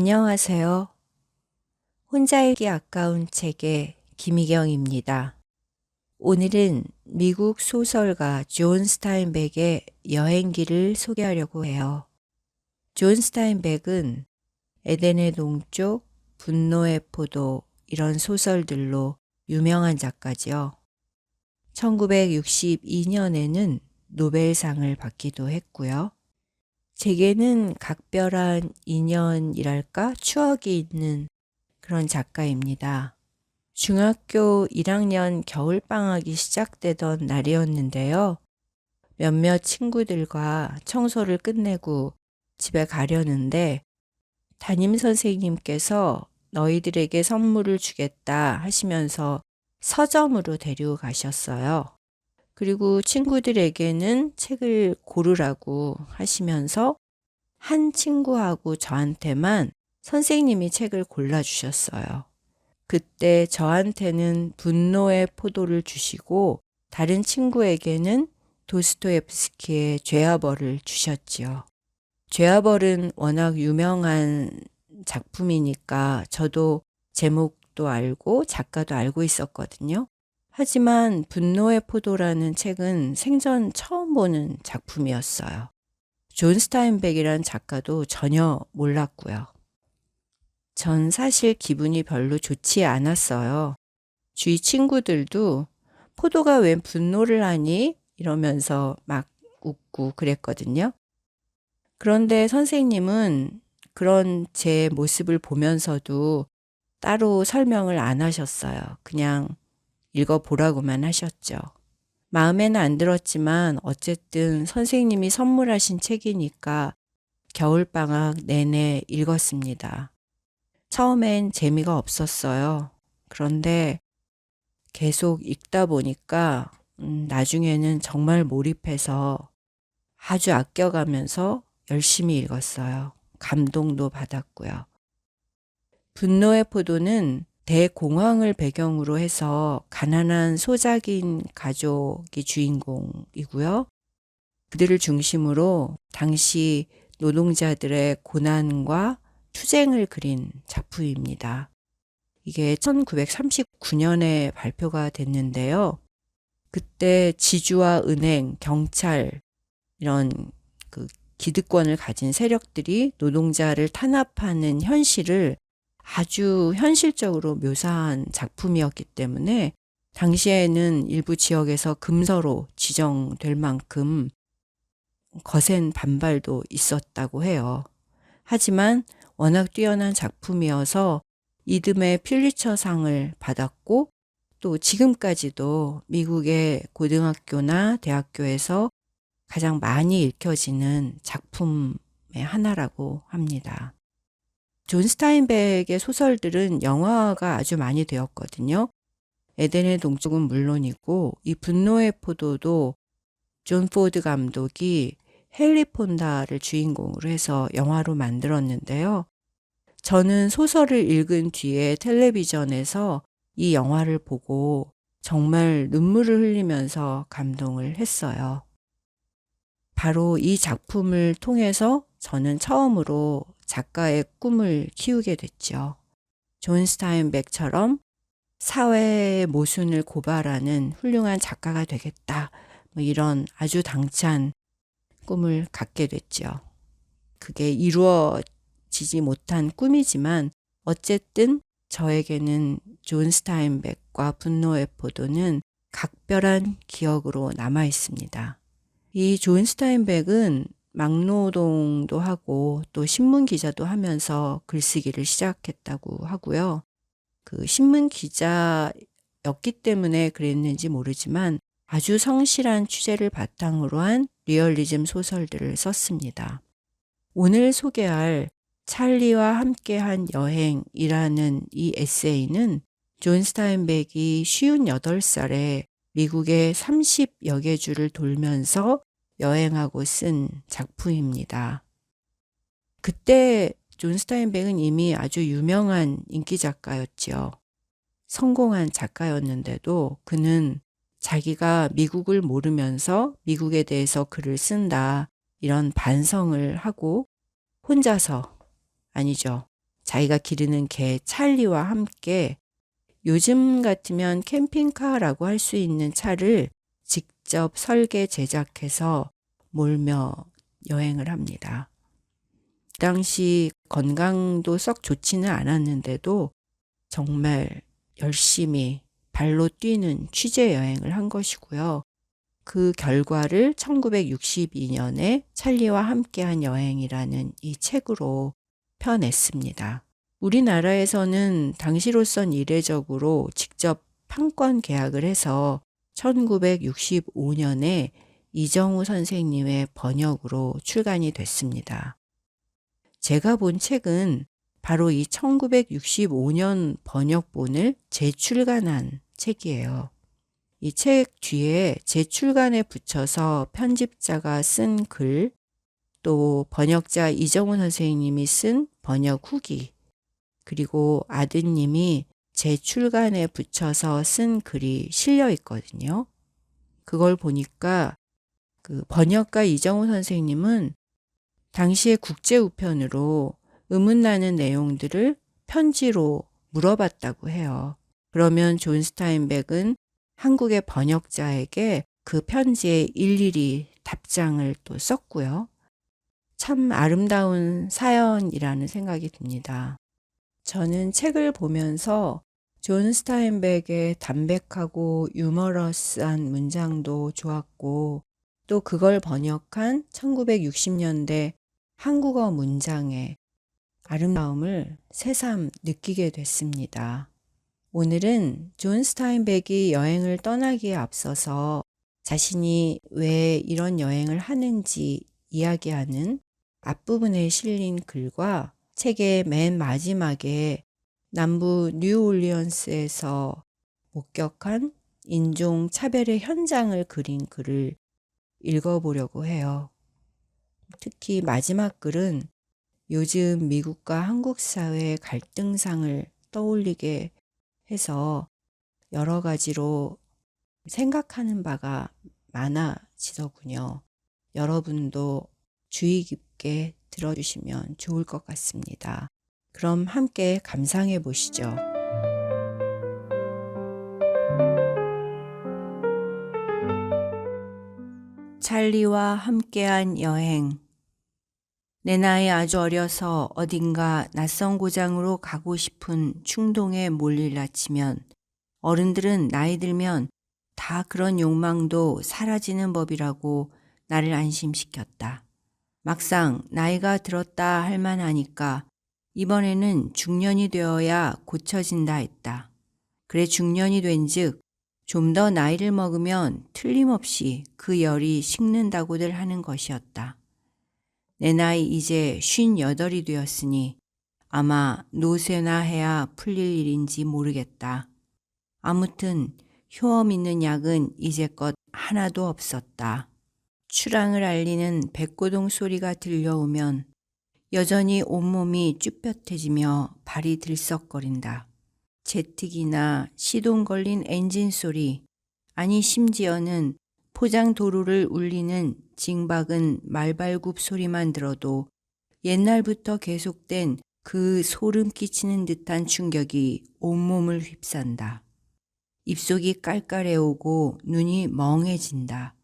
안녕하세요. 혼자 읽기 아까운 책의 김희경입니다. 오늘은 미국 소설가 존 스타인백의 여행기를 소개하려고 해요. 존 스타인백은 에덴의 동쪽, 분노의 포도 이런 소설들로 유명한 작가지요. 1962년에는 노벨상을 받기도 했고요. 제게는 각별한 인연이랄까 추억이 있는 그런 작가입니다. 중학교 1학년 겨울방학이 시작되던 날이었는데요. 몇몇 친구들과 청소를 끝내고 집에 가려는데 담임 선생님께서 너희들에게 선물을 주겠다 하시면서 서점으로 데리고 가셨어요. 그리고 친구들에게는 책을 고르라고 하시면서 한 친구하고 저한테만 선생님이 책을 골라주셨어요. 그때 저한테는 분노의 포도를 주시고 다른 친구에게는 도스토옙스키의 죄와벌을 주셨지요. 죄와벌은 워낙 유명한 작품이니까 저도 제목도 알고 작가도 알고 있었거든요. 하지만 분노의 포도라는 책은 생전 처음 보는 작품이었어요. 존 스타인백이란 작가도 전혀 몰랐고요. 전 사실 기분이 별로 좋지 않았어요. 주위 친구들도 포도가 왜 분노를 하니? 이러면서 막 웃고 그랬거든요. 그런데 선생님은 그런 제 모습을 보면서도 따로 설명을 안 하셨어요. 그냥 읽어보라고만 하셨죠. 마음에는 안 들었지만 어쨌든 선생님이 선물하신 책이니까 겨울방학 내내 읽었습니다. 처음엔 재미가 없었어요. 그런데 계속 읽다 보니까 나중에는 정말 몰입해서 아주 아껴가면서 열심히 읽었어요. 감동도 받았고요. 분노의 포도는 대공황을 배경으로 해서 가난한 소작인 가족이 주인공이고요. 그들을 중심으로 당시 노동자들의 고난과 투쟁을 그린 작품입니다. 이게 1939년에 발표가 됐는데요. 그때 지주와 은행, 경찰 이런 그 기득권을 가진 세력들이 노동자를 탄압하는 현실을 아주 현실적으로 묘사한 작품이었기 때문에 당시에는 일부 지역에서 금서로 지정될 만큼 거센 반발도 있었다고 해요. 하지만 워낙 뛰어난 작품이어서 이듬해 퓰리처상을 받았고 또 지금까지도 미국의 고등학교나 대학교에서 가장 많이 읽혀지는 작품의 하나라고 합니다. 존 스타인백의 소설들은 영화가 아주 많이 되었거든요. 에덴의 동쪽은 물론이고 이 분노의 포도도 존 포드 감독이 헨리 폰다를 주인공으로 해서 영화로 만들었는데요. 저는 소설을 읽은 뒤에 텔레비전에서 이 영화를 보고 정말 눈물을 흘리면서 감동을 했어요. 바로 이 작품을 통해서 저는 처음으로 작가의 꿈을 키우게 됐죠. 존 스타인백처럼 사회의 모순을 고발하는 훌륭한 작가가 되겠다. 이런 아주 당찬 꿈을 갖게 됐죠. 그게 이루어지지 못한 꿈이지만 어쨌든 저에게는 존 스타인백과 분노의 포도는 각별한 기억으로 남아 있습니다. 이 존 스타인백은 막노동도 하고 또 신문 기자도 하면서 글쓰기를 시작했다고 하고요. 그 신문 기자였기 때문에 그랬는지 모르지만 아주 성실한 취재를 바탕으로 한 리얼리즘 소설들을 썼습니다. 오늘 소개할 찰리와 함께한 여행이라는 이 에세이는 존 스타인백이 58살에 미국의 30여 개 주를 돌면서 여행하고 쓴 작품입니다. 그때 존 스타인백은 이미 아주 유명한 인기 작가였지요. 성공한 작가였는데도 그는 자기가 미국을 모르면서 미국에 대해서 글을 쓴다 이런 반성을 하고 혼자서 아니죠. 자기가 기르는 개 찰리와 함께 요즘 같으면 캠핑카라고 할 수 있는 차를 직접 설계 제작해서 몰며 여행을 합니다. 그 당시 건강도 썩 좋지는 않았는데도 정말 열심히 발로 뛰는 취재 여행을 한 것이고요. 그 결과를 1962년에 찰리와 함께한 여행이라는 이 책으로 펴냈습니다. 우리나라에서는 당시로선 이례적으로 직접 판권 계약을 해서 1965년에 이정우 선생님의 번역으로 출간이 됐습니다. 제가 본 책은 바로 이 1965년 번역본을 재출간한 책이에요. 이 책 뒤에 재출간에 붙여서 편집자가 쓴 글, 또 번역자 이정우 선생님이 쓴 번역 후기, 그리고 아드님이 재출간에 붙여서 쓴 글이 실려 있거든요. 그걸 보니까 그 번역가 이정우 선생님은 당시의 국제우편으로 의문나는 내용들을 편지로 물어봤다고 해요. 그러면 존 스타인백은 한국의 번역자에게 그 편지에 일일이 답장을 또 썼고요. 참 아름다운 사연이라는 생각이 듭니다. 저는 책을 보면서 존 스타인백의 담백하고 유머러스한 문장도 좋았고, 또 그걸 번역한 1960년대 한국어 문장의 아름다움을 새삼 느끼게 됐습니다. 오늘은 존 스타인백이 여행을 떠나기에 앞서서 자신이 왜 이런 여행을 하는지 이야기하는 앞부분에 실린 글과 책의 맨 마지막에 남부 뉴올리언스에서 목격한 인종 차별의 현장을 그린 글을 읽어보려고 해요. 특히 마지막 글은 요즘 미국과 한국 사회의 갈등상을 떠올리게 해서 여러 가지로 생각하는 바가 많아지더군요. 여러분도 주의 깊게 들어주시면 좋을 것 같습니다. 그럼 함께 감상해 보시죠. 찰리와 함께한 여행. 내 나이 아주 어려서 어딘가 낯선 고장으로 가고 싶은 충동에 몰릴라치면 어른들은 나이 들면 다 그런 욕망도 사라지는 법이라고 나를 안심시켰다. 막상 나이가 들었다 할 만하니까 이번에는 중년이 되어야 고쳐진다 했다. 그래 중년이 된즉 좀 더 나이를 먹으면 틀림없이 그 열이 식는다고들 하는 것이었다. 내 나이 이제 58이 되었으니 아마 노쇠나 해야 풀릴 일인지 모르겠다. 아무튼 효험 있는 약은 이제껏 하나도 없었다. 출항을 알리는 백고동 소리가 들려오면 여전히 온몸이 쭈뼛해지며 발이 들썩거린다. 제트기나 시동 걸린 엔진 소리, 아니 심지어는 포장 도로를 울리는 징박은 말발굽 소리만 들어도 옛날부터 계속된 그 소름 끼치는 듯한 충격이 온몸을 휩싼다. 입속이 깔깔해오고 눈이 멍해진다.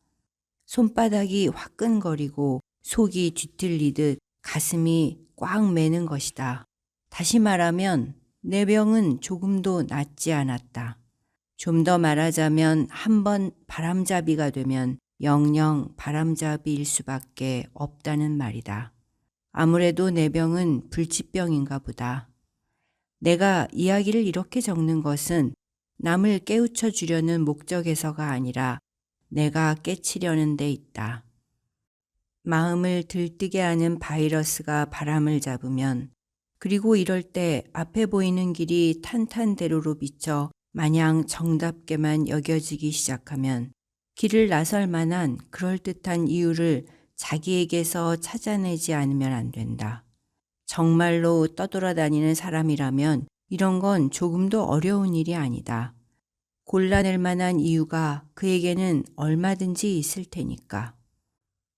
손바닥이 화끈거리고 속이 뒤틀리듯 가슴이 꽉 매는 것이다. 다시 말하면 내 병은 조금도 낫지 않았다. 좀 더 말하자면 한 번 바람잡이가 되면 영영 바람잡이일 수밖에 없다는 말이다. 아무래도 내 병은 불치병인가 보다. 내가 이야기를 이렇게 적는 것은 남을 깨우쳐 주려는 목적에서가 아니라 내가 깨치려는 데 있다. 마음을 들뜨게 하는 바이러스가 바람을 잡으면, 그리고 이럴 때 앞에 보이는 길이 탄탄대로로 비쳐 마냥 정답게만 여겨지기 시작하면 길을 나설 만한 그럴듯한 이유를 자기에게서 찾아내지 않으면 안 된다. 정말로 떠돌아다니는 사람이라면 이런 건 조금도 어려운 일이 아니다. 골라낼 만한 이유가 그에게는 얼마든지 있을 테니까.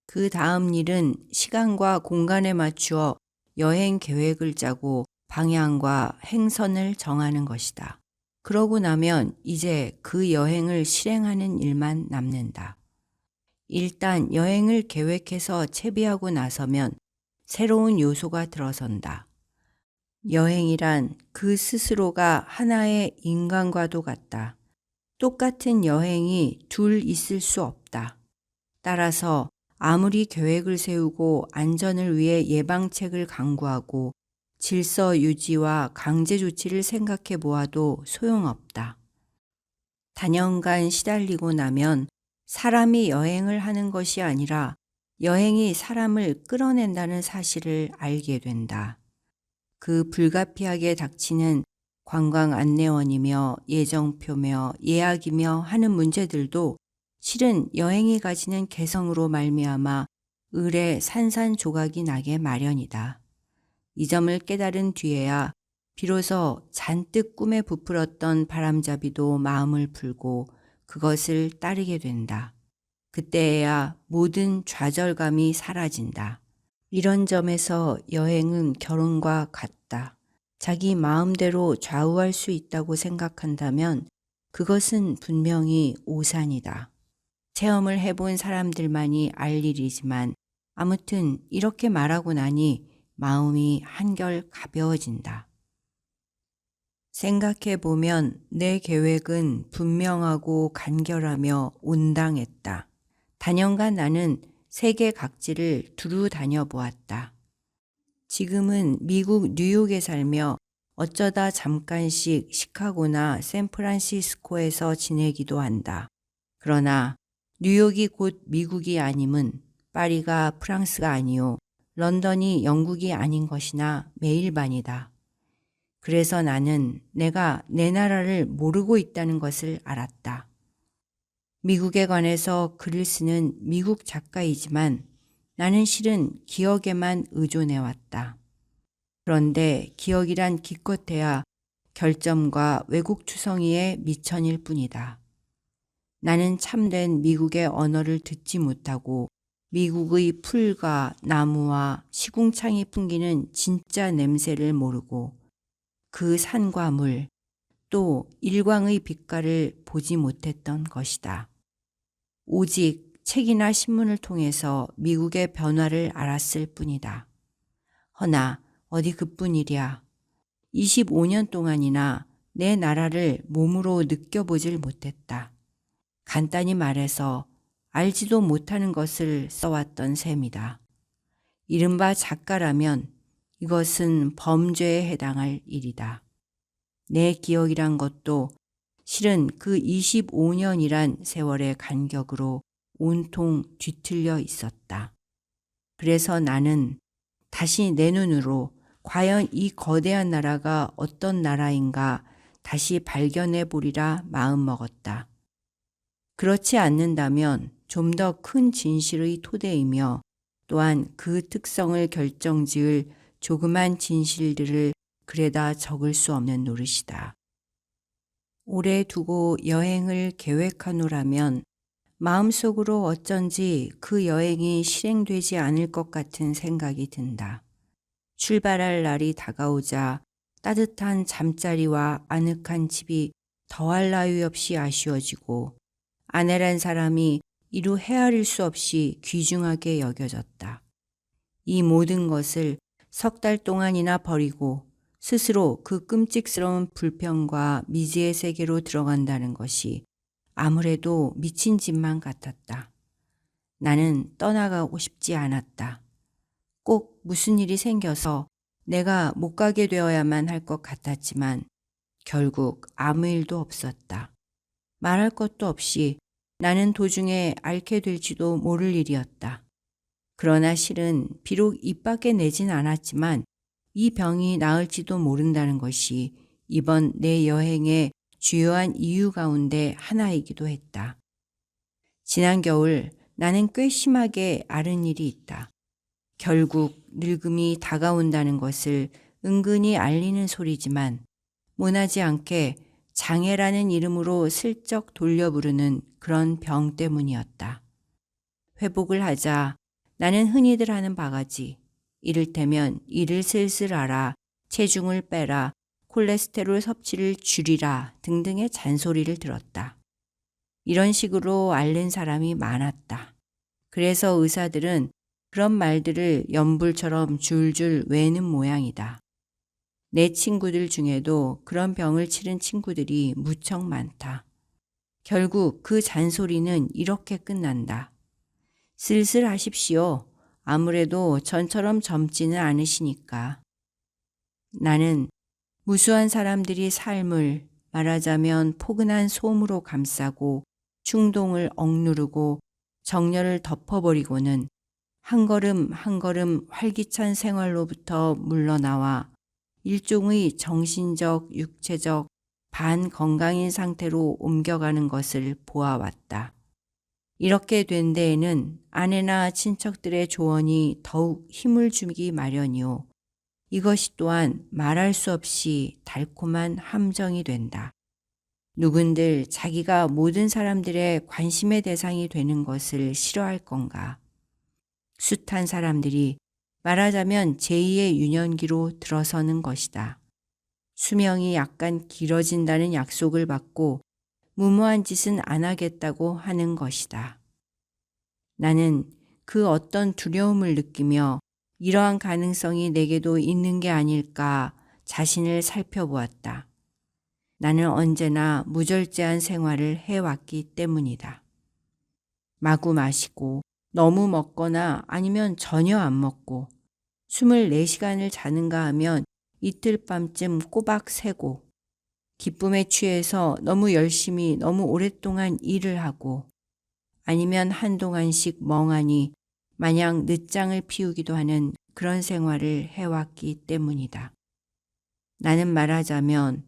그 다음 일은 시간과 공간에 맞추어 여행 계획을 짜고 방향과 행선을 정하는 것이다. 그러고 나면 이제 그 여행을 실행하는 일만 남는다. 일단 여행을 계획해서 채비하고 나서면 새로운 요소가 들어선다. 여행이란 그 스스로가 하나의 인간과도 같다. 똑같은 여행이 둘 있을 수 없다. 따라서 아무리 계획을 세우고 안전을 위해 예방책을 강구하고 질서 유지와 강제 조치를 생각해 보아도 소용없다. 단연간 시달리고 나면 사람이 여행을 하는 것이 아니라 여행이 사람을 끌어낸다는 사실을 알게 된다. 그 불가피하게 닥치는 관광 안내원이며 예정표며 예약이며 하는 문제들도 실은 여행이 가지는 개성으로 말미암아 을의 산산조각이 나게 마련이다. 이 점을 깨달은 뒤에야 비로소 잔뜩 꿈에 부풀었던 바람잡이도 마음을 풀고 그것을 따르게 된다. 그때에야 모든 좌절감이 사라진다. 이런 점에서 여행은 결혼과 같다. 자기 마음대로 좌우할 수 있다고 생각한다면 그것은 분명히 오산이다. 체험을 해본 사람들만이 알 일이지만 아무튼 이렇게 말하고 나니 마음이 한결 가벼워진다. 생각해보면 내 계획은 분명하고 간결하며 온당했다. 단연간 나는 세계 각지를 두루 다녀보았다. 지금은 미국 뉴욕에 살며 어쩌다 잠깐씩 시카고나 샌프란시스코에서 지내기도 한다. 그러나 뉴욕이 곧 미국이 아님은 파리가 프랑스가 아니요 런던이 영국이 아닌 것이나 매일반이다. 그래서 나는 내가 내 나라를 모르고 있다는 것을 알았다. 미국에 관해서 글을 쓰는 미국 작가이지만 나는 실은 기억에만 의존해왔다. 그런데 기억이란 기껏해야 결점과 왜곡 추성이의 미천일 뿐이다. 나는 참된 미국의 언어를 듣지 못하고 미국의 풀과 나무와 시궁창이 풍기는 진짜 냄새를 모르고 그 산과 물, 또 일광의 빛깔을 보지 못했던 것이다. 오직 책이나 신문을 통해서 미국의 변화를 알았을 뿐이다. 허나 어디 그뿐이랴. 25년 동안이나 내 나라를 몸으로 느껴보질 못했다. 간단히 말해서 알지도 못하는 것을 써왔던 셈이다. 이른바 작가라면 이것은 범죄에 해당할 일이다. 내 기억이란 것도 실은 그 25년이란 세월의 간격으로 온통 뒤틀려 있었다. 그래서 나는 다시 내 눈으로 과연 이 거대한 나라가 어떤 나라인가 다시 발견해 보리라 마음먹었다. 그렇지 않는다면 좀 더 큰 진실의 토대이며 또한 그 특성을 결정지을 조그만 진실들을 그래다 적을 수 없는 노릇이다. 오래 두고 여행을 계획하노라면 마음속으로 어쩐지 그 여행이 실행되지 않을 것 같은 생각이 든다. 출발할 날이 다가오자 따뜻한 잠자리와 아늑한 집이 더할 나위 없이 아쉬워지고 아내란 사람이 이루 헤아릴 수 없이 귀중하게 여겨졌다. 이 모든 것을 석 달 동안이나 버리고 스스로 그 끔찍스러운 불평과 미지의 세계로 들어간다는 것이 아무래도 미친 짓만 같았다. 나는 떠나가고 싶지 않았다. 꼭 무슨 일이 생겨서 내가 못 가게 되어야만 할 것 같았지만 결국 아무 일도 없었다. 말할 것도 없이 나는 도중에 앓게 될지도 모를 일이었다. 그러나 실은 비록 입 밖에 내진 않았지만 이 병이 나을지도 모른다는 것이 이번 내 여행의 주요한 이유 가운데 하나이기도 했다. 지난 겨울 나는 꽤 심하게 앓은 일이 있다. 결국 늙음이 다가온다는 것을 은근히 알리는 소리지만 모나지 않게 장애라는 이름으로 슬쩍 돌려 부르는 그런 병 때문이었다. 회복을 하자 나는 흔히들 하는 바가지, 이를테면 일을 슬슬 알아 체중을 빼라, 콜레스테롤 섭취를 줄이라 등등의 잔소리를 들었다. 이런 식으로 앓는 사람이 많았다. 그래서 의사들은 그런 말들을 연불처럼 줄줄 외는 모양이다. 내 친구들 중에도 그런 병을 치른 친구들이 무척 많다. 결국 그 잔소리는 이렇게 끝난다. 슬슬 하십시오. 아무래도 전처럼 젊지는 않으시니까. 나는 무수한 사람들이 삶을 말하자면 포근한 솜으로 감싸고 충동을 억누르고 정열을 덮어버리고는 한 걸음 한 걸음 활기찬 생활로부터 물러나와 일종의 정신적, 육체적 반건강인 상태로 옮겨가는 것을 보아왔다. 이렇게 된 데에는 아내나 친척들의 조언이 더욱 힘을 주기 마련이요. 이것이 또한 말할 수 없이 달콤한 함정이 된다. 누군들 자기가 모든 사람들의 관심의 대상이 되는 것을 싫어할 건가? 숱한 사람들이 말하자면 제2의 유년기로 들어서는 것이다. 수명이 약간 길어진다는 약속을 받고 무모한 짓은 안 하겠다고 하는 것이다. 나는 그 어떤 두려움을 느끼며 이러한 가능성이 내게도 있는 게 아닐까 자신을 살펴보았다. 나는 언제나 무절제한 생활을 해왔기 때문이다. 마구 마시고 너무 먹거나 아니면 전혀 안 먹고 24시간을 자는가 하면 이틀 밤쯤 꼬박 새고 기쁨에 취해서 너무 열심히 너무 오랫동안 일을 하고 아니면 한동안씩 멍하니 마냥 늦장을 피우기도 하는 그런 생활을 해왔기 때문이다. 나는 말하자면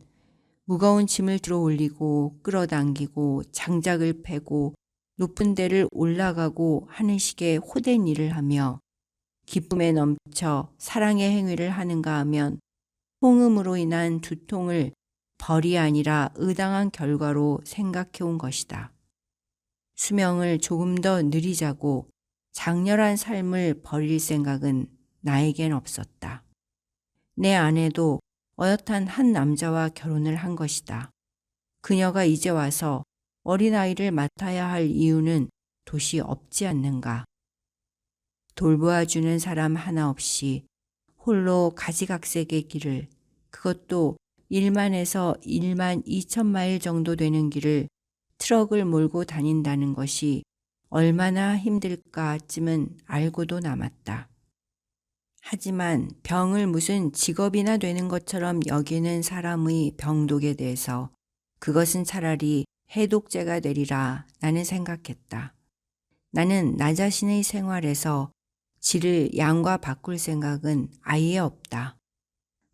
무거운 짐을 들어 올리고 끌어당기고 장작을 패고 높은 데를 올라가고 하는 식의 호된 일을 하며 기쁨에 넘쳐 사랑의 행위를 하는가 하면 통음으로 인한 두통을 벌이 아니라 의당한 결과로 생각해 온 것이다. 수명을 조금 더 느리자고 장렬한 삶을 버릴 생각은 나에겐 없었다. 내 아내도 어엿한 한 남자와 결혼을 한 것이다. 그녀가 이제 와서 어린아이를 맡아야 할 이유는 도시 없지 않는가. 돌보아주는 사람 하나 없이 홀로 가지각색의 길을, 그것도 1만에서 1만 2천 마일 정도 되는 길을 트럭을 몰고 다닌다는 것이 얼마나 힘들까쯤은 알고도 남았다. 하지만 병을 무슨 직업이나 되는 것처럼 여기는 사람의 병독에 대해서 그것은 차라리 해독제가 되리라 나는 생각했다. 나는 나 자신의 생활에서 질을 양과 바꿀 생각은 아예 없다.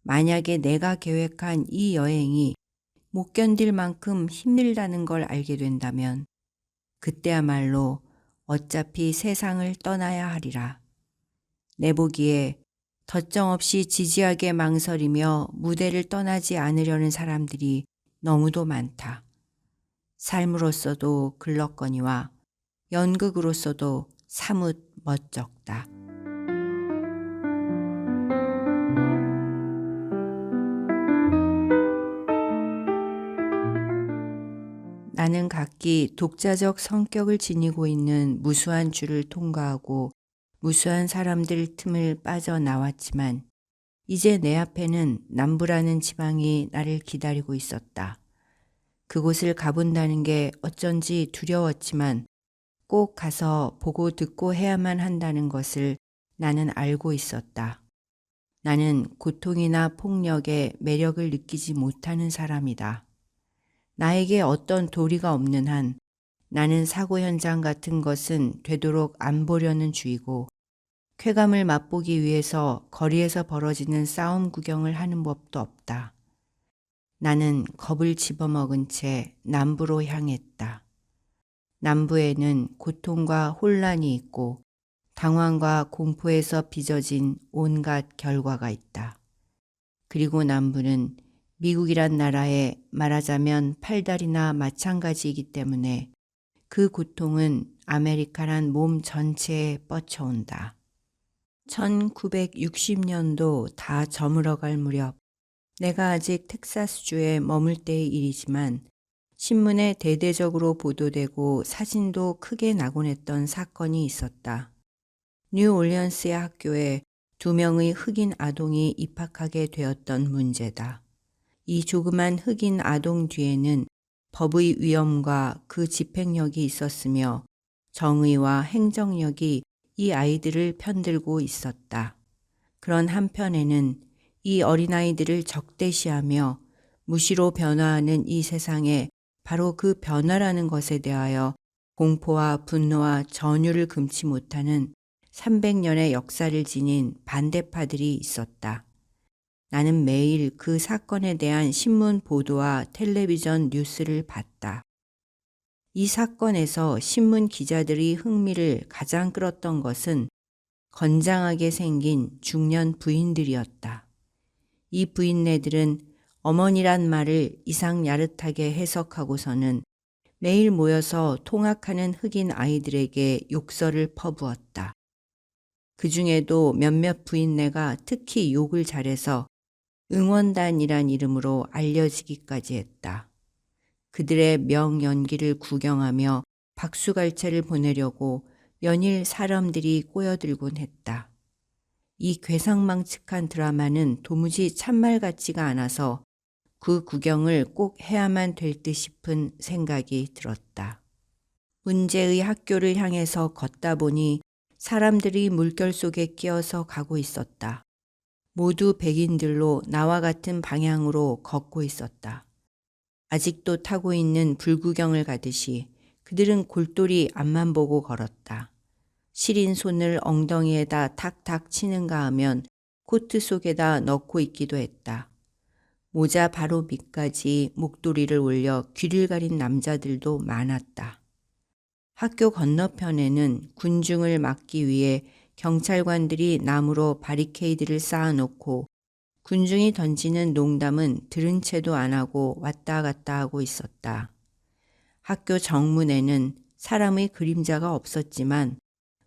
만약에 내가 계획한 이 여행이 못 견딜 만큼 힘들다는 걸 알게 된다면 그때야말로 어차피 세상을 떠나야 하리라. 내보기에 덧정없이 지지하게 망설이며 무대를 떠나지 않으려는 사람들이 너무도 많다. 삶으로서도 글렀거니와 연극으로서도 사뭇 멋쩍다. 나는 각기 독자적 성격을 지니고 있는 무수한 줄을 통과하고 무수한 사람들 틈을 빠져나왔지만 이제 내 앞에는 남부라는 지방이 나를 기다리고 있었다. 그곳을 가본다는 게 어쩐지 두려웠지만 꼭 가서 보고 듣고 해야만 한다는 것을 나는 알고 있었다. 나는 고통이나 폭력에 매력을 느끼지 못하는 사람이다. 나에게 어떤 도리가 없는 한 나는 사고 현장 같은 것은 되도록 안 보려는 주의고 쾌감을 맛보기 위해서 거리에서 벌어지는 싸움 구경을 하는 법도 없다. 나는 겁을 집어먹은 채 남부로 향했다. 남부에는 고통과 혼란이 있고 당황과 공포에서 빚어진 온갖 결과가 있다. 그리고 남부는 미국이란 나라의 말하자면 팔다리나 마찬가지이기 때문에 그 고통은 아메리카란 몸 전체에 뻗쳐온다. 1960년도 다 저물어갈 무렵 내가 아직 텍사스주에 머물 때의 일이지만 신문에 대대적으로 보도되고 사진도 크게 나곤 했던 사건이 있었다. 뉴올리언스의 학교에 2명의 흑인 아동이 입학하게 되었던 문제다. 이 조그만 흑인 아동 뒤에는 법의 위엄과 그 집행력이 있었으며 정의와 행정력이 이 아이들을 편들고 있었다. 그런 한편에는 이 어린아이들을 적대시하며 무시로 변화하는 이 세상에 바로 그 변화라는 것에 대하여 공포와 분노와 전율을 금치 못하는 300년의 역사를 지닌 반대파들이 있었다. 나는 매일 그 사건에 대한 신문 보도와 텔레비전 뉴스를 봤다. 이 사건에서 신문 기자들이 흥미를 가장 끌었던 것은 건장하게 생긴 중년 부인들이었다. 이 부인네들은 어머니란 말을 이상 야릇하게 해석하고서는 매일 모여서 통학하는 흑인 아이들에게 욕설을 퍼부었다. 그 중에도 몇몇 부인네가 특히 욕을 잘해서 응원단이란 이름으로 알려지기까지 했다. 그들의 명연기를 구경하며 박수갈채를 보내려고 연일 사람들이 꼬여들곤 했다. 이 괴상망측한 드라마는 도무지 참말 같지가 않아서 그 구경을 꼭 해야만 될 듯 싶은 생각이 들었다. 문제의 학교를 향해서 걷다 보니 사람들이 물결 속에 끼어서 가고 있었다. 모두 백인들로 나와 같은 방향으로 걷고 있었다. 아직도 타고 있는 불구경을 가듯이 그들은 골똘히 앞만 보고 걸었다. 시린 손을 엉덩이에다 탁탁 치는가 하면 코트 속에다 넣고 있기도 했다. 모자 바로 밑까지 목도리를 올려 귀를 가린 남자들도 많았다. 학교 건너편에는 군중을 막기 위해 경찰관들이 나무로 바리케이드를 쌓아놓고 군중이 던지는 농담은 들은 채도 안 하고 왔다 갔다 하고 있었다. 학교 정문에는 사람의 그림자가 없었지만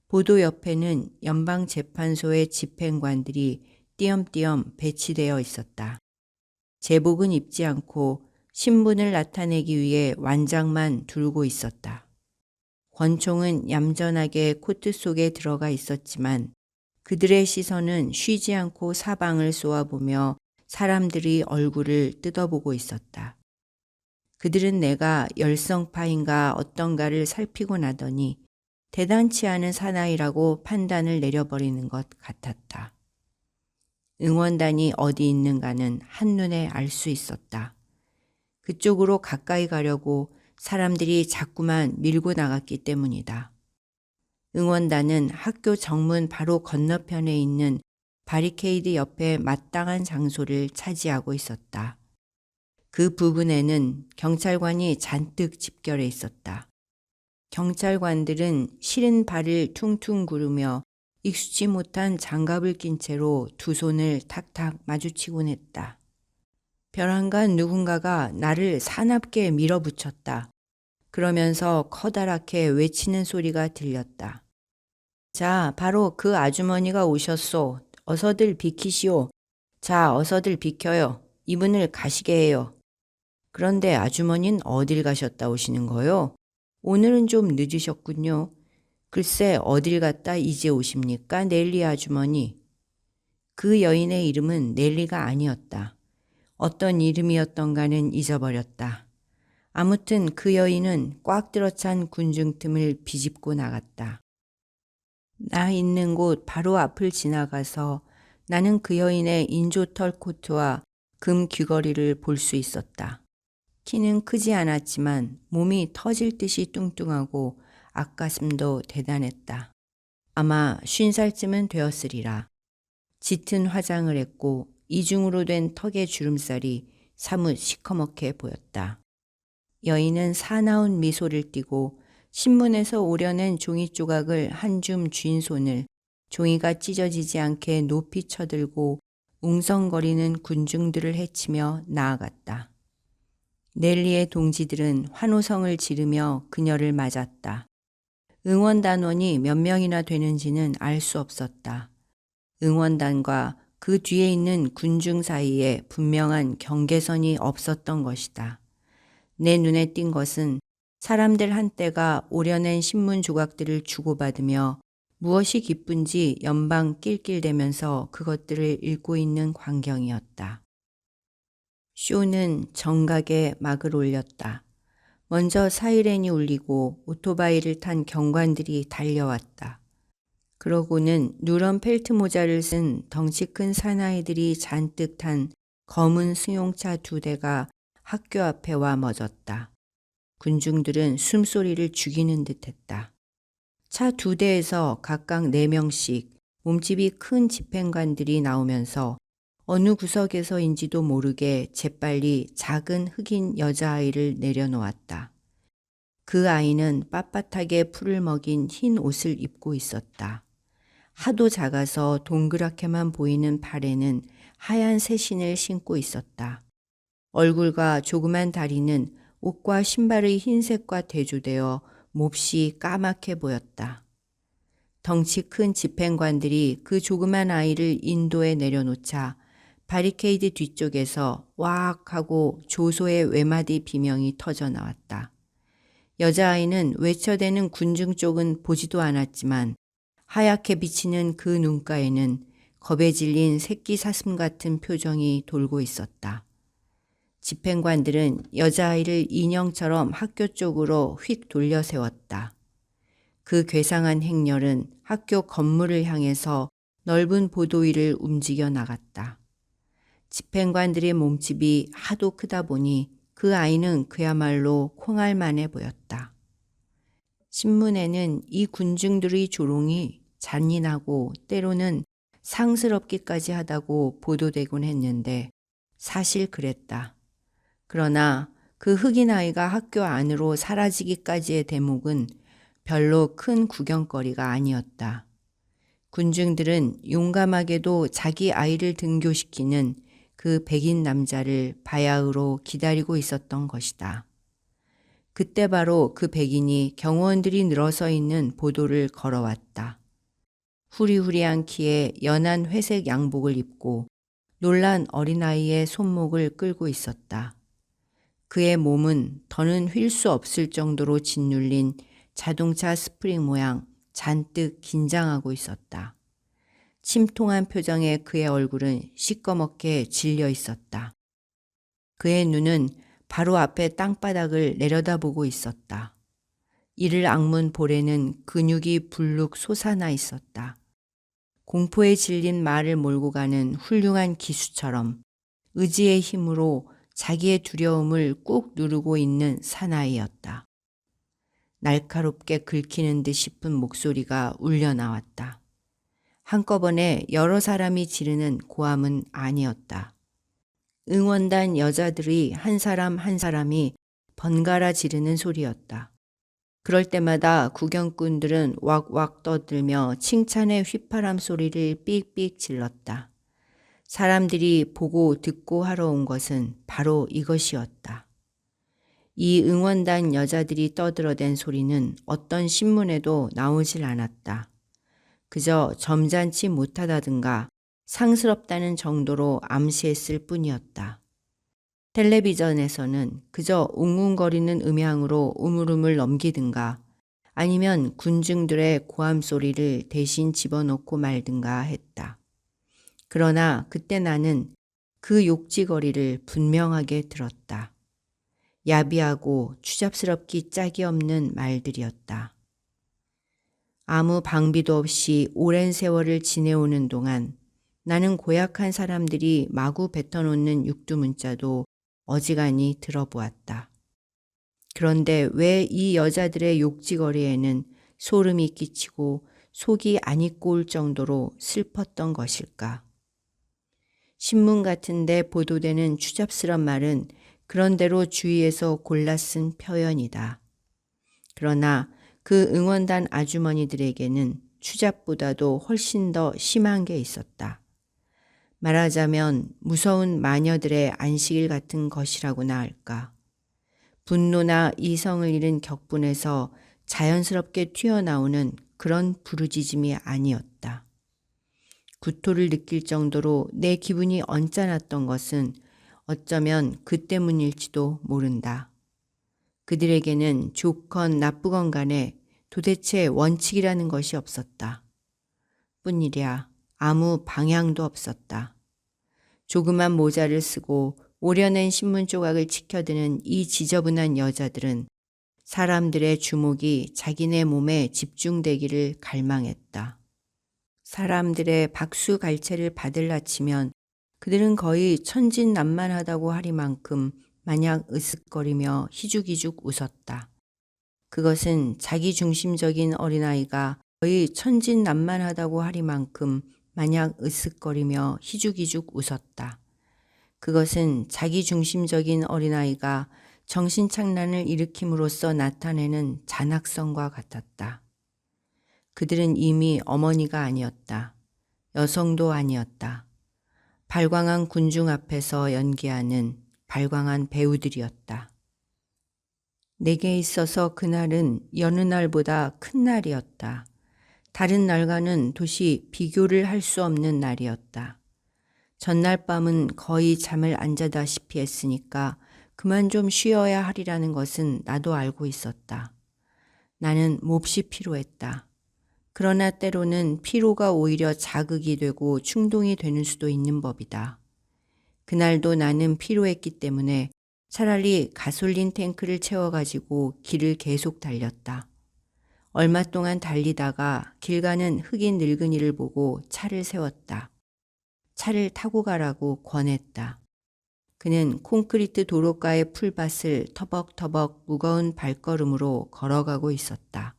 보도 옆에는 연방재판소의 집행관들이 띄엄띄엄 배치되어 있었다. 제복은 입지 않고 신분을 나타내기 위해 완장만 두르고 있었다. 권총은 얌전하게 코트 속에 들어가 있었지만 그들의 시선은 쉬지 않고 사방을 쏘아보며 사람들이 얼굴을 뜯어보고 있었다. 그들은 내가 열성파인가 어떤가를 살피고 나더니 대단치 않은 사나이라고 판단을 내려버리는 것 같았다. 응원단이 어디 있는가는 한눈에 알 수 있었다. 그쪽으로 가까이 가려고 사람들이 자꾸만 밀고 나갔기 때문이다. 응원단은 학교 정문 바로 건너편에 있는 바리케이드 옆에 마땅한 장소를 차지하고 있었다. 그 부근에는 경찰관이 잔뜩 집결해 있었다. 경찰관들은 시린 발을 퉁퉁 구르며 익숙지 못한 장갑을 낀 채로 두 손을 탁탁 마주치곤 했다. 벼랑간 누군가가 나를 사납게 밀어붙였다. 그러면서 커다랗게 외치는 소리가 들렸다. 자, 바로 그 아주머니가 오셨소. 어서들 비키시오. 자, 어서들 비켜요. 이분을 가시게 해요. 그런데 아주머니는 어딜 가셨다 오시는 거요? 오늘은 좀 늦으셨군요. 글쎄 어딜 갔다 이제 오십니까? 넬리 아주머니. 그 여인의 이름은 넬리가 아니었다. 어떤 이름이었던가는 잊어버렸다. 아무튼 그 여인은 꽉 들어찬 군중 틈을 비집고 나갔다. 나 있는 곳 바로 앞을 지나가서 나는 그 여인의 인조털 코트와 금 귀걸이를 볼 수 있었다. 키는 크지 않았지만 몸이 터질 듯이 뚱뚱하고 앞가슴도 대단했다. 아마 50살쯤은 되었으리라. 짙은 화장을 했고 이중으로 된 턱의 주름살이 사뭇 시커멓게 보였다. 여인은 사나운 미소를 띠고 신문에서 오려낸 종이 조각을 한 줌 쥔 손을 종이가 찢어지지 않게 높이 쳐들고 웅성거리는 군중들을 헤치며 나아갔다. 넬리의 동지들은 환호성을 지르며 그녀를 맞았다. 응원단원이 몇 명이나 되는지는 알 수 없었다. 응원단과 그 뒤에 있는 군중 사이에 분명한 경계선이 없었던 것이다. 내 눈에 띈 것은 사람들 한때가 오려낸 신문 조각들을 주고받으며 무엇이 기쁜지 연방 낄낄대면서 그것들을 읽고 있는 광경이었다. 쇼는 정각에 막을 올렸다. 먼저 사이렌이 울리고 오토바이를 탄 경관들이 달려왔다. 그러고는 누런 펠트 모자를 쓴 덩치 큰 사나이들이 잔뜩 탄 검은 승용차 2대가 학교 앞에 와 멎었다. 군중들은 숨소리를 죽이는 듯했다. 차 2대에서 각각 4명씩 몸집이 큰 집행관들이 나오면서 어느 구석에서인지도 모르게 재빨리 작은 흑인 여자아이를 내려놓았다. 그 아이는 빳빳하게 풀을 먹인 흰 옷을 입고 있었다. 하도 작아서 동그랗게만 보이는 발에는 하얀 새신을 신고 있었다. 얼굴과 조그만 다리는 옷과 신발의 흰색과 대조되어 몹시 까맣게 보였다. 덩치 큰 집행관들이 그 조그만 아이를 인도에 내려놓자 바리케이드 뒤쪽에서 왁 하고 조소의 외마디 비명이 터져 나왔다. 여자아이는 외쳐대는 군중 쪽은 보지도 않았지만 하얗게 비치는 그 눈가에는 겁에 질린 새끼 사슴 같은 표정이 돌고 있었다. 집행관들은 여자아이를 인형처럼 학교 쪽으로 휙 돌려 세웠다. 그 괴상한 행렬은 학교 건물을 향해서 넓은 보도 위를 움직여 나갔다. 집행관들의 몸집이 하도 크다 보니 그 아이는 그야말로 콩알만해 보였다. 신문에는 이 군중들의 조롱이 잔인하고 때로는 상스럽기까지 하다고 보도되곤 했는데 사실 그랬다. 그러나 그 흑인 아이가 학교 안으로 사라지기까지의 대목은 별로 큰 구경거리가 아니었다. 군중들은 용감하게도 자기 아이를 등교시키는 그 백인 남자를 바야흐로 기다리고 있었던 것이다. 그때 바로 그 백인이 경호원들이 늘어서 있는 보도를 걸어왔다. 후리후리한 키에 연한 회색 양복을 입고 놀란 어린아이의 손목을 끌고 있었다. 그의 몸은 더는 휠 수 없을 정도로 짓눌린 자동차 스프링 모양 잔뜩 긴장하고 있었다. 침통한 표정의 그의 얼굴은 시꺼멓게 질려 있었다. 그의 눈은 바로 앞에 땅바닥을 내려다보고 있었다. 이를 악문 볼에는 근육이 불룩 솟아나 있었다. 공포에 질린 말을 몰고 가는 훌륭한 기수처럼 의지의 힘으로 자기의 두려움을 꾹 누르고 있는 사나이였다. 날카롭게 긁히는 듯 싶은 목소리가 울려 나왔다. 한꺼번에 여러 사람이 지르는 고함은 아니었다. 응원단 여자들이 한 사람 한 사람이 번갈아 지르는 소리였다. 그럴 때마다 구경꾼들은 왁왁 떠들며 칭찬의 휘파람 소리를 삑삑 질렀다. 사람들이 보고 듣고 하러 온 것은 바로 이것이었다. 이 응원단 여자들이 떠들어댄 소리는 어떤 신문에도 나오질 않았다. 그저 점잖지 못하다든가 상스럽다는 정도로 암시했을 뿐이었다. 텔레비전에서는 그저 웅웅거리는 음향으로 우물우물 넘기든가 아니면 군중들의 고함 소리를 대신 집어넣고 말든가 했다. 그러나 그때 나는 그 욕지거리를 분명하게 들었다. 야비하고 추잡스럽기 짝이 없는 말들이었다. 아무 방비도 없이 오랜 세월을 지내오는 동안 나는 고약한 사람들이 마구 뱉어놓는 육두문자도 어지간히 들어보았다. 그런데 왜 이 여자들의 욕지거리에는 소름이 끼치고 속이 안 잊고 올 정도로 슬펐던 것일까? 신문 같은데 보도되는 추잡스런 말은 그런대로 주위에서 골라 쓴 표현이다. 그러나 그 응원단 아주머니들에게는 추잡보다도 훨씬 더 심한 게 있었다. 말하자면 무서운 마녀들의 안식일 같은 것이라고나 할까. 분노나 이성을 잃은 격분에서 자연스럽게 튀어나오는 그런 부르짖음이 아니었다. 구토를 느낄 정도로 내 기분이 언짢았던 것은 어쩌면 그 때문일지도 모른다. 그들에게는 좋건 나쁘건 간에 도대체 원칙이라는 것이 없었다. 뿐이랴 아무 방향도 없었다. 조그만 모자를 쓰고 오려낸 신문 조각을 치켜드는 이 지저분한 여자들은 사람들의 주목이 자기네 몸에 집중되기를 갈망했다. 사람들의 박수갈채를 받을라 치면 그들은 거의 천진난만하다고 하리만큼 마냥 으쓱거리며 희죽희죽 웃었다. 그것은 자기중심적인 어린아이가 거의 천진난만하다고 하리만큼 마냥 으쓱거리며 희죽희죽 웃었다. 그것은 자기중심적인 어린아이가 정신착란을 일으킴으로써 나타내는 잔악성과 같았다. 그들은 이미 어머니가 아니었다. 여성도 아니었다. 발광한 군중 앞에서 연기하는 발광한 배우들이었다. 내게 있어서 그날은 여느 날보다 큰 날이었다. 다른 날과는 도시 비교를 할 수 없는 날이었다. 전날 밤은 거의 잠을 안 자다시피 했으니까 그만 좀 쉬어야 하리라는 것은 나도 알고 있었다. 나는 몹시 피로했다. 그러나 때로는 피로가 오히려 자극이 되고 충동이 되는 수도 있는 법이다. 그날도 나는 피로했기 때문에 차라리 가솔린 탱크를 채워가지고 길을 계속 달렸다. 얼마 동안 달리다가 길 가는 흑인 늙은이를 보고 차를 세웠다. 차를 타고 가라고 권했다. 그는 콘크리트 도로가의 풀밭을 터벅터벅 무거운 발걸음으로 걸어가고 있었다.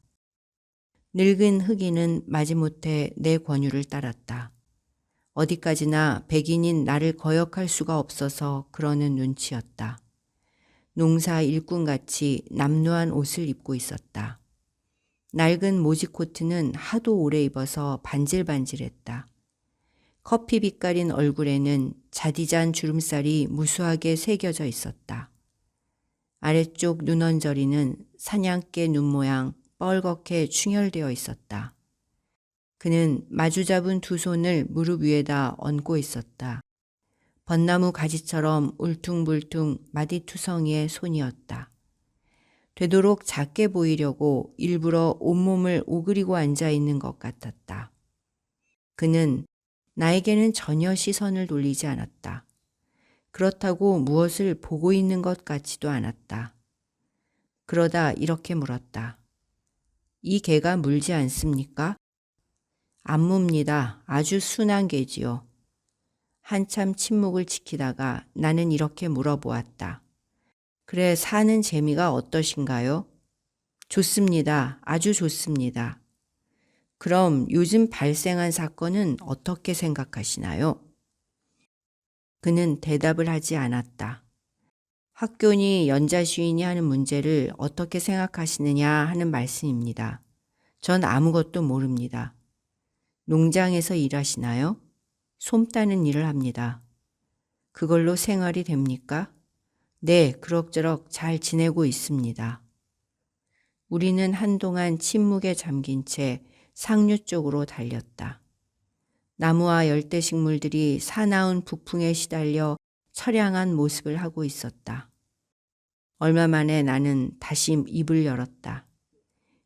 늙은 흑인은 마지못해 내 권유를 따랐다. 어디까지나 백인인 나를 거역할 수가 없어서 그러는 눈치였다. 농사 일꾼같이 남루한 옷을 입고 있었다. 낡은 모직 코트는 하도 오래 입어서 반질반질했다. 커피 빛깔인 얼굴에는 자디잔 주름살이 무수하게 새겨져 있었다. 아래쪽 눈 언저리는 사냥개 눈 모양 뻘겋게 충혈되어 있었다. 그는 마주 잡은 두 손을 무릎 위에다 얹고 있었다. 벚나무 가지처럼 울퉁불퉁 마디투성이의 손이었다. 되도록 작게 보이려고 일부러 온몸을 오그리고 앉아 있는 것 같았다. 그는 나에게는 전혀 시선을 돌리지 않았다. 그렇다고 무엇을 보고 있는 것 같지도 않았다. 그러다 이렇게 물었다. 이 개가 물지 않습니까? 안 뭅니다. 아주 순한 개지요. 한참 침묵을 지키다가 나는 이렇게 물어보았다. 그래, 사는 재미가 어떠신가요? 좋습니다. 아주 좋습니다. 그럼 요즘 발생한 사건은 어떻게 생각하시나요? 그는 대답을 하지 않았다. 학교니 연자시인이 하는 문제를 어떻게 생각하시느냐 하는 말씀입니다. 전 아무것도 모릅니다. 농장에서 일하시나요? 솜 따는 일을 합니다. 그걸로 생활이 됩니까? 네, 그럭저럭 잘 지내고 있습니다. 우리는 한동안 침묵에 잠긴 채 상류 쪽으로 달렸다. 나무와 열대식물들이 사나운 북풍에 시달려 처량한 모습을 하고 있었다. 얼마 만에 나는 다시 입을 열었다.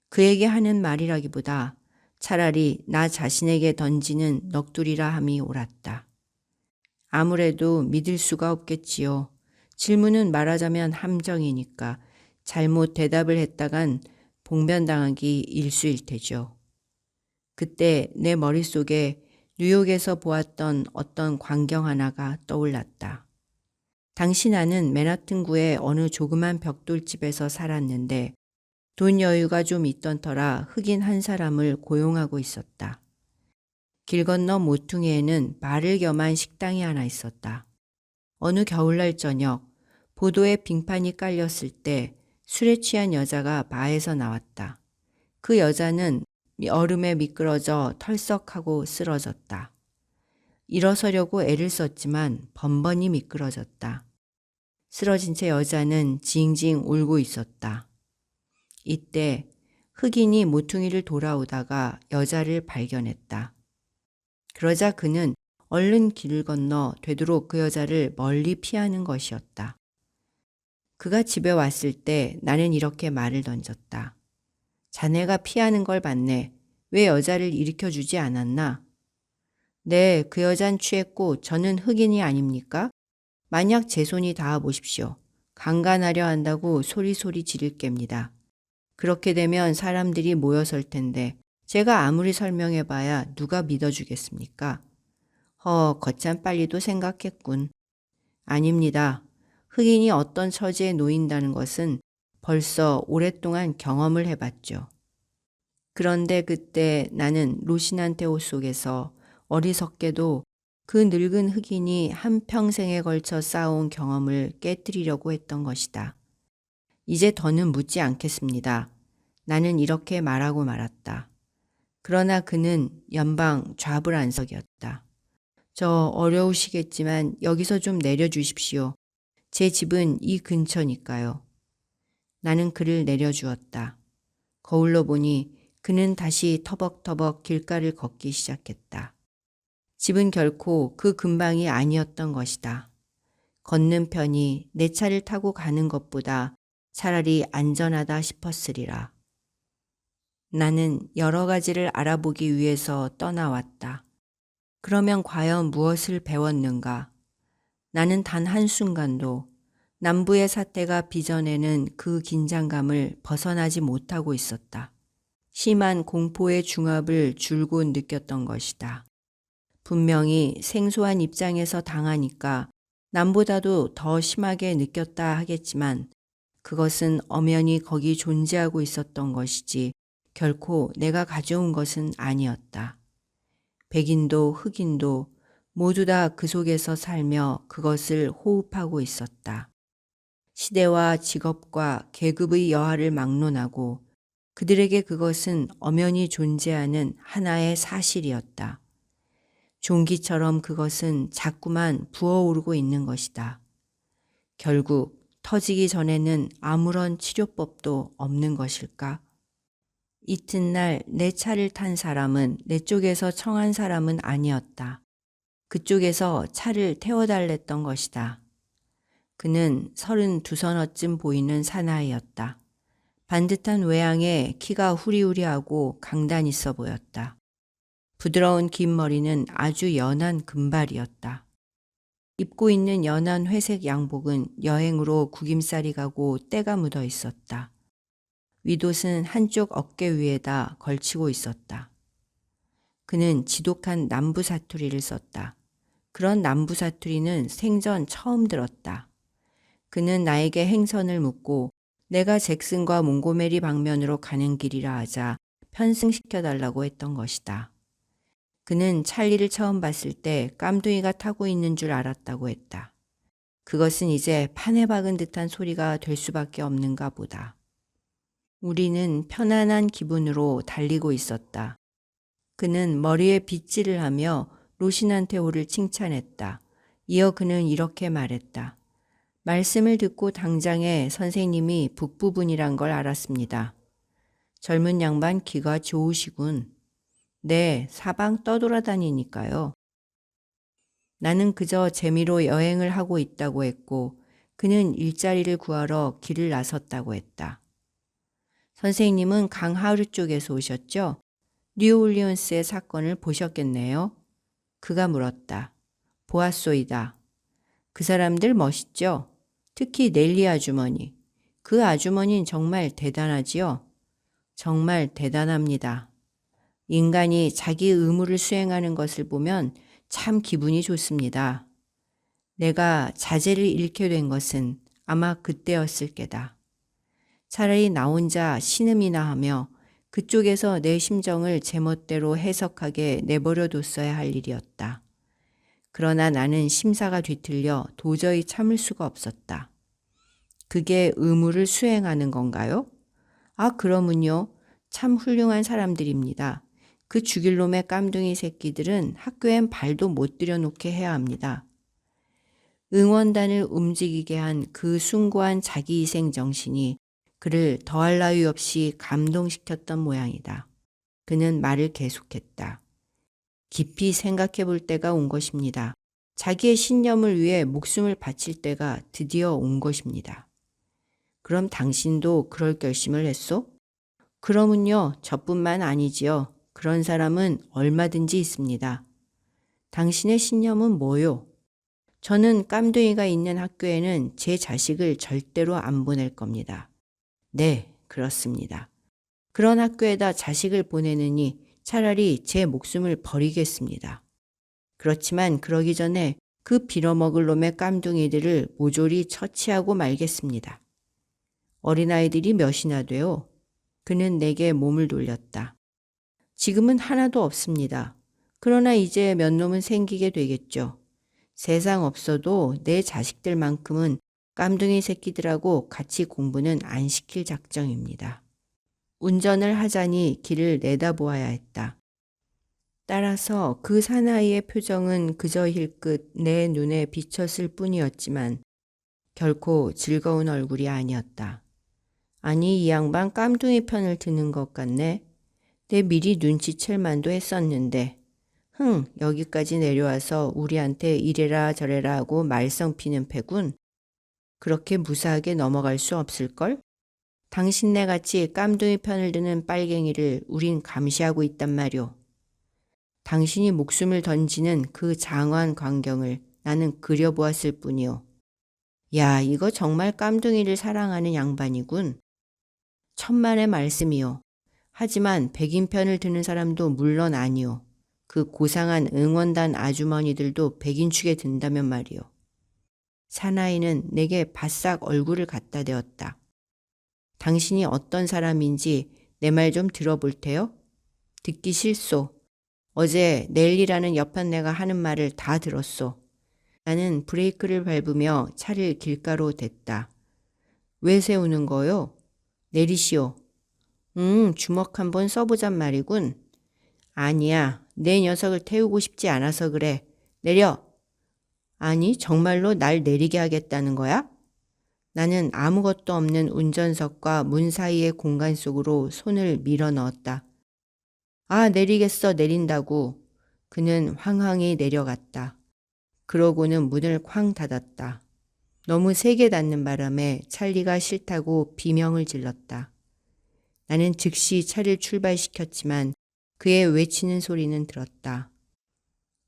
그에게 하는 말이라기보다 차라리 나 자신에게 던지는 넋두리라 함이 옳았다. 아무래도 믿을 수가 없겠지요. 질문은 말하자면 함정이니까 잘못 대답을 했다간 봉변당하기 일쑤일 테죠. 그때 내 머릿속에 뉴욕에서 보았던 어떤 광경 하나가 떠올랐다. 당시 나는 맨하튼구의 어느 조그만 벽돌집에서 살았는데 돈 여유가 좀 있던 터라 흑인 한 사람을 고용하고 있었다. 길 건너 모퉁이에는 바를 겸한 식당이 하나 있었다. 어느 겨울날 저녁 보도에 빙판이 깔렸을 때 술에 취한 여자가 바에서 나왔다. 그 여자는 얼음에 미끄러져 털썩하고 쓰러졌다. 일어서려고 애를 썼지만 번번이 미끄러졌다. 쓰러진 채 여자는 징징 울고 있었다. 이때 흑인이 모퉁이를 돌아오다가 여자를 발견했다. 그러자 그는 얼른 길을 건너 되도록 그 여자를 멀리 피하는 것이었다. 그가 집에 왔을 때 나는 이렇게 말을 던졌다. 자네가 피하는 걸 봤네. 왜 여자를 일으켜주지 않았나? 네, 그 여잔 취했고 저는 흑인이 아닙니까? 만약 제 손이 닿아 보십시오. 강간하려 한다고 소리소리 지를 겁니다. 그렇게 되면 사람들이 모여설 텐데 제가 아무리 설명해봐야 누가 믿어주겠습니까? 거참 빨리도 생각했군. 아닙니다. 흑인이 어떤 처지에 놓인다는 것은 벌써 오랫동안 경험을 해봤죠. 그런데 그때 나는 루시난테호 속에서 어리석게도 그 늙은 흑인이 한평생에 걸쳐 쌓아온 경험을 깨뜨리려고 했던 것이다. 이제 더는 묻지 않겠습니다. 나는 이렇게 말하고 말았다. 그러나 그는 연방 좌불안석이었다. 저 어려우시겠지만 여기서 좀 내려주십시오. 제 집은 이 근처니까요. 나는 그를 내려주었다. 거울로 보니 그는 다시 터벅터벅 길가를 걷기 시작했다. 집은 결코 그 근방이 아니었던 것이다. 걷는 편이 내 차를 타고 가는 것보다 차라리 안전하다 싶었으리라. 나는 여러 가지를 알아보기 위해서 떠나왔다. 그러면 과연 무엇을 배웠는가? 나는 단 한순간도 남부의 사태가 빚어내는 그 긴장감을 벗어나지 못하고 있었다. 심한 공포의 중압을 줄곧 느꼈던 것이다. 분명히 생소한 입장에서 당하니까 남보다도 더 심하게 느꼈다 하겠지만 그것은 엄연히 거기 존재하고 있었던 것이지 결코 내가 가져온 것은 아니었다. 백인도 흑인도 모두 다 그 속에서 살며 그것을 호흡하고 있었다. 시대와 직업과 계급의 여하를 막론하고 그들에게 그것은 엄연히 존재하는 하나의 사실이었다. 종기처럼 그것은 자꾸만 부어오르고 있는 것이다. 결국 터지기 전에는 아무런 치료법도 없는 것일까? 이튿날 내 차를 탄 사람은 내 쪽에서 청한 사람은 아니었다. 그쪽에서 차를 태워달랬던 것이다. 그는 32서너쯤 보이는 사나이였다. 반듯한 외양에 키가 후리후리하고 강단 있어 보였다. 부드러운 긴 머리는 아주 연한 금발이었다. 입고 있는 연한 회색 양복은 여행으로 구김살이 가고 때가 묻어 있었다. 윗옷은 한쪽 어깨 위에다 걸치고 있었다. 그는 지독한 남부 사투리를 썼다. 그런 남부 사투리는 생전 처음 들었다. 그는 나에게 행선을 묻고 내가 잭슨과 몽고메리 방면으로 가는 길이라 하자 편승시켜달라고 했던 것이다. 그는 찰리를 처음 봤을 때 깜둥이가 타고 있는 줄 알았다고 했다. 그것은 이제 판에 박은 듯한 소리가 될 수밖에 없는가 보다. 우리는 편안한 기분으로 달리고 있었다. 그는 머리에 빗질을 하며 로시난테호를 칭찬했다. 이어 그는 이렇게 말했다. 말씀을 듣고 당장에 선생님이 북부분이란 걸 알았습니다. 젊은 양반 귀가 좋으시군. 네, 사방 떠돌아다니니까요. 나는 그저 재미로 여행을 하고 있다고 했고 그는 일자리를 구하러 길을 나섰다고 했다. 선생님은 강하루 쪽에서 오셨죠? 뉴올리언스의 사건을 보셨겠네요. 그가 물었다. 보았소이다. 그 사람들 멋있죠? 특히 넬리 아주머니. 그 아주머니는 정말 대단하지요? 정말 대단합니다. 인간이 자기 의무를 수행하는 것을 보면 참 기분이 좋습니다. 내가 자제를 잃게 된 것은 아마 그때였을 게다. 차라리 나 혼자 신음이나 하며 그쪽에서 내 심정을 제멋대로 해석하게 내버려뒀어야 할 일이었다. 그러나 나는 심사가 뒤틀려 도저히 참을 수가 없었다. 그게 의무를 수행하는 건가요? 아, 그러면요. 참 훌륭한 사람들입니다. 그 죽일 놈의 깜둥이 새끼들은 학교엔 발도 못 들여놓게 해야 합니다. 응원단을 움직이게 한 그 숭고한 자기희생 정신이 그를 더할 나위 없이 감동시켰던 모양이다. 그는 말을 계속했다. 깊이 생각해 볼 때가 온 것입니다. 자기의 신념을 위해 목숨을 바칠 때가 드디어 온 것입니다. 그럼 당신도 그럴 결심을 했소? 그러면요, 저뿐만 아니지요. 그런 사람은 얼마든지 있습니다. 당신의 신념은 뭐요? 저는 깜둥이가 있는 학교에는 제 자식을 절대로 안 보낼 겁니다. 네, 그렇습니다. 그런 학교에다 자식을 보내느니 차라리 제 목숨을 버리겠습니다. 그렇지만 그러기 전에 그 빌어먹을 놈의 깜둥이들을 모조리 처치하고 말겠습니다. 어린아이들이 몇이나 돼요? 그는 내게 몸을 돌렸다. 지금은 하나도 없습니다. 그러나 이제 몇 놈은 생기게 되겠죠. 세상 없어도 내 자식들만큼은 깜둥이 새끼들하고 같이 공부는 안 시킬 작정입니다. 운전을 하자니 길을 내다보아야 했다. 따라서 그 사나이의 표정은 그저 힐끗 내 눈에 비쳤을 뿐이었지만 결코 즐거운 얼굴이 아니었다. 아니, 이 양반 깜둥이 편을 드는 것 같네. 내 미리 눈치챌 만도 했었는데. 여기까지 내려와서 우리한테 이래라 저래라 하고 말썽 피는 패군. 그렇게 무사하게 넘어갈 수 없을걸? 당신네 같이 깜둥이 편을 드는 빨갱이를 우린 감시하고 있단 말이오. 당신이 목숨을 던지는 그 장황한 광경을 나는 그려보았을 뿐이오. 야, 이거 정말 깜둥이를 사랑하는 양반이군. 천만의 말씀이오. 하지만 백인 편을 드는 사람도 물론 아니오. 그 고상한 응원단 아주머니들도 백인 축에 든다면 말이오. 사나이는 내게 바싹 얼굴을 갖다 대었다. 당신이 어떤 사람인지 내 말 좀 들어볼 테요? 듣기 싫소. 어제 넬리라는 옆판내가 하는 말을 다 들었소. 나는 브레이크를 밟으며 차를 길가로 댔다. 왜 세우는 거요? 내리시오. 주먹 한번 써보잔 말이군. 아니야, 내 녀석을 태우고 싶지 않아서 그래. 내려. 아니, 정말로 날 내리게 하겠다는 거야? 나는 아무것도 없는 운전석과 문 사이의 공간 속으로 손을 밀어 넣었다. 아, 내리겠어, 내린다고. 그는 황황히 내려갔다. 그러고는 문을 쾅 닫았다. 너무 세게 닫는 바람에 찰리가 싫다고 비명을 질렀다. 나는 즉시 차를 출발시켰지만 그의 외치는 소리는 들었다.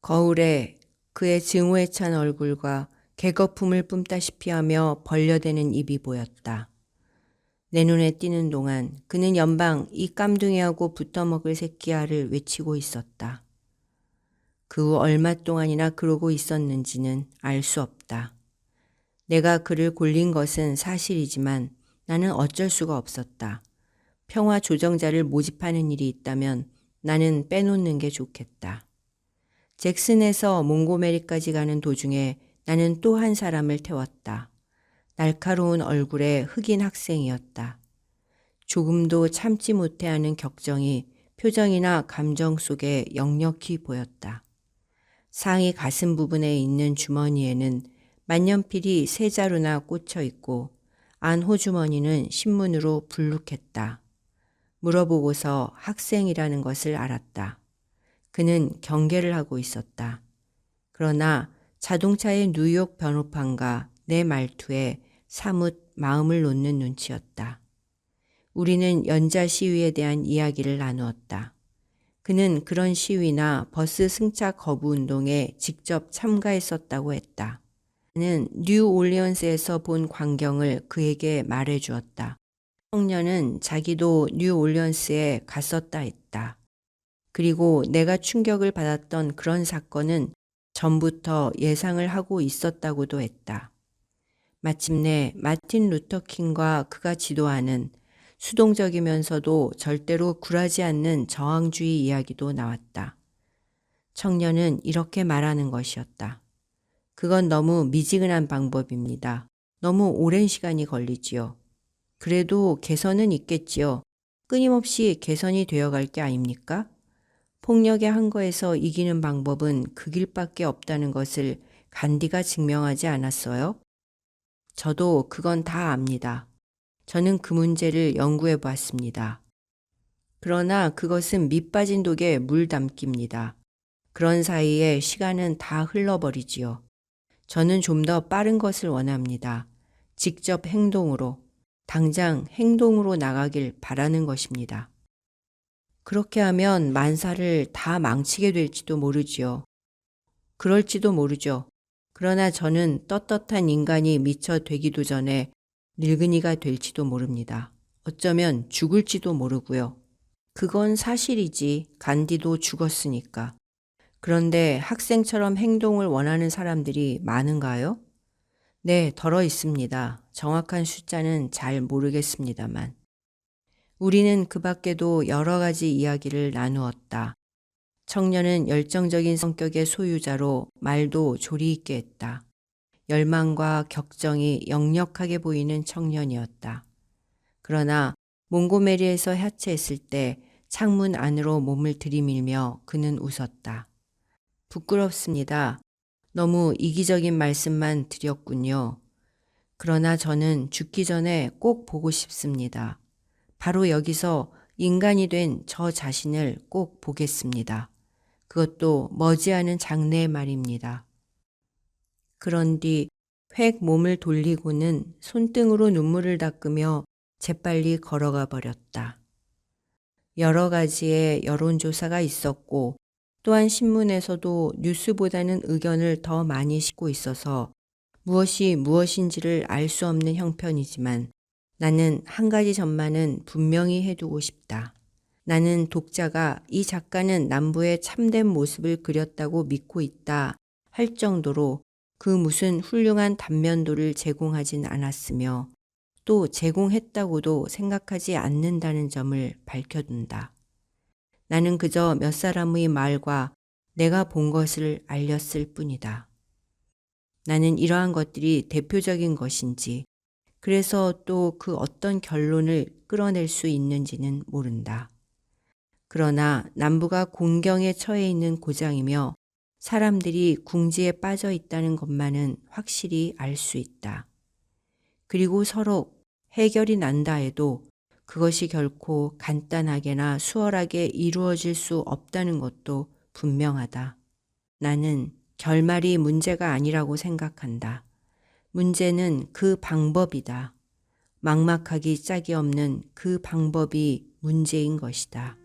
거울에 그의 증오에 찬 얼굴과 개거품을 뿜다시피 하며 벌려대는 입이 보였다. 내 눈에 띄는 동안 그는 연방 이 깜둥이하고 붙어먹을 새끼야를 외치고 있었다. 그 후 얼마 동안이나 그러고 있었는지는 알 수 없다. 내가 그를 골린 것은 사실이지만 나는 어쩔 수가 없었다. 평화 조정자를 모집하는 일이 있다면 나는 빼놓는 게 좋겠다. 잭슨에서 몽고메리까지 가는 도중에 나는 또 한 사람을 태웠다. 날카로운 얼굴의 흑인 학생이었다. 조금도 참지 못해하는 격정이 표정이나 감정 속에 역력히 보였다. 상의 가슴 부분에 있는 주머니에는 만년필이 세 자루나 꽂혀 있고 안 호주머니는 신문으로 불룩했다. 물어보고서 학생이라는 것을 알았다. 그는 경계를 하고 있었다. 그러나 자동차의 뉴욕 번호판과 내 말투에 사뭇 마음을 놓는 눈치였다. 우리는 연자 시위에 대한 이야기를 나누었다. 그는 그런 시위나 버스 승차 거부 운동에 직접 참가했었다고 했다. 그는 뉴올리언스에서 본 광경을 그에게 말해 주었다. 청년은 자기도 뉴올리언스에 갔었다 했다. 그리고 내가 충격을 받았던 그런 사건은 전부터 예상을 하고 있었다고도 했다. 마침내 마틴 루터 킹과 그가 지도하는 수동적이면서도 절대로 굴하지 않는 저항주의 이야기도 나왔다. 청년은 이렇게 말하는 것이었다. 그건 너무 미지근한 방법입니다. 너무 오랜 시간이 걸리지요. 그래도 개선은 있겠지요. 끊임없이 개선이 되어갈 게 아닙니까? 폭력의 한거에서 이기는 방법은 그 길밖에 없다는 것을 간디가 증명하지 않았어요? 저도 그건 다 압니다. 저는 그 문제를 연구해 보았습니다. 그러나 그것은 밑 빠진 독에 물 담기입니다. 그런 사이에 시간은 다 흘러버리지요. 저는 좀 더 빠른 것을 원합니다. 직접 행동으로, 당장 행동으로 나가길 바라는 것입니다. 그렇게 하면 만사를 다 망치게 될지도 모르지요. 그럴지도 모르죠. 그러나 저는 떳떳한 인간이 미처 되기도 전에 늙은이가 될지도 모릅니다. 어쩌면 죽을지도 모르고요. 그건 사실이지. 간디도 죽었으니까. 그런데 학생처럼 행동을 원하는 사람들이 많은가요? 네, 덜어 있습니다. 정확한 숫자는 잘 모르겠습니다만. 우리는 그 밖에도 여러 가지 이야기를 나누었다. 청년은 열정적인 성격의 소유자로 말도 조리 있게 했다. 열망과 격정이 역력하게 보이는 청년이었다. 그러나 몽고메리에서 하차했을 때 창문 안으로 몸을 들이밀며 그는 웃었다. 부끄럽습니다. 너무 이기적인 말씀만 드렸군요. 그러나 저는 죽기 전에 꼭 보고 싶습니다. 바로 여기서 인간이 된 저 자신을 꼭 보겠습니다. 그것도 머지않은 장래의 말입니다. 그런 뒤 획 몸을 돌리고는 손등으로 눈물을 닦으며 재빨리 걸어가 버렸다. 여러 가지의 여론조사가 있었고 또한 신문에서도 뉴스보다는 의견을 더 많이 싣고 있어서 무엇이 무엇인지를 알 수 없는 형편이지만 나는 한 가지 점만은 분명히 해두고 싶다. 나는 독자가 이 작가는 남부의 참된 모습을 그렸다고 믿고 있다 할 정도로 그 무슨 훌륭한 단면도를 제공하진 않았으며 또 제공했다고도 생각하지 않는다는 점을 밝혀둔다. 나는 그저 몇 사람의 말과 내가 본 것을 알렸을 뿐이다. 나는 이러한 것들이 대표적인 것인지 그래서 또 그 어떤 결론을 끌어낼 수 있는지는 모른다. 그러나 남부가 공경에 처해 있는 고장이며 사람들이 궁지에 빠져 있다는 것만은 확실히 알 수 있다. 그리고 서로 해결이 난다 해도 그것이 결코 간단하게나 수월하게 이루어질 수 없다는 것도 분명하다. 나는 결말이 문제가 아니라고 생각한다. 문제는 그 방법이다. 막막하기 짝이 없는 그 방법이 문제인 것이다.